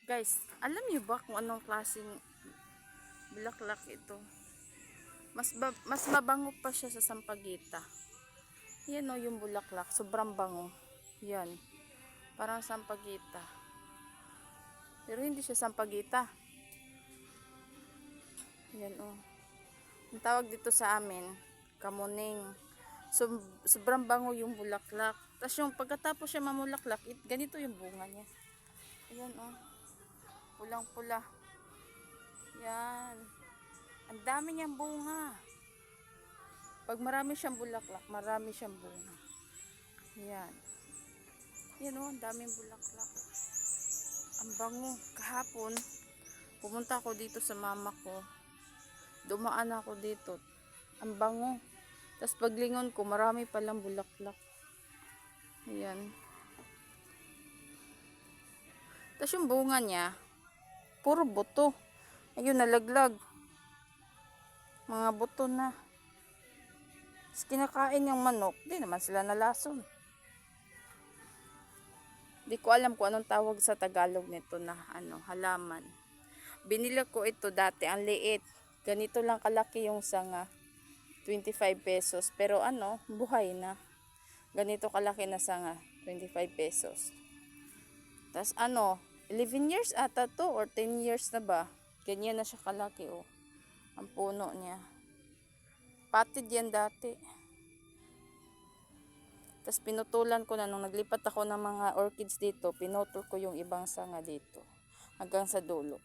Guys, alam niyo ba kung anong klaseng bulaklak ito? Mas mabango pa siya sa sampagita. Yan o yung bulaklak. Sobrang bango. Yan. Parang sampagita. Pero hindi siya sampagita. Yan o. Ang tawag dito sa amin, kamuning. Sobrang bango yung bulaklak. Tapos yung pagkatapos siya mamulaklak, ganito yung bunga niya. Ayan o. Pulang-pula. Yan. Ang dami niyang bunga. Pag marami siyang bulaklak, marami siyang bunga. Yan. Yan o, ang daming bulaklak. Ang bango. Kahapon, pumunta ako dito sa mama ko. Dumaan ako dito. Ang bango. Tapos paglingon ko, marami palang bulaklak. Ayan. Tapos yung bunga niya, puro buto. Ayun, nalaglag. Mga buto na. Tapos kinakain yung manok. Di naman sila nalason. Di ko alam kung anong tawag sa Tagalog nito na halaman. Binili ko ito dati, ang liit. Ganito lang kalaki yung sanga. 25 pesos. Pero buhay na. Ganito kalaki na sanga. 25 pesos. Tapos 11 years ata to or 10 years na ba? Ganyan na siya kalaki oh. Ang puno niya. Patid yan dati. Tapos pinutulan ko na nung naglipat ako ng mga orchids dito. Pinutol ko yung ibang sanga dito. Hanggang sa dulo.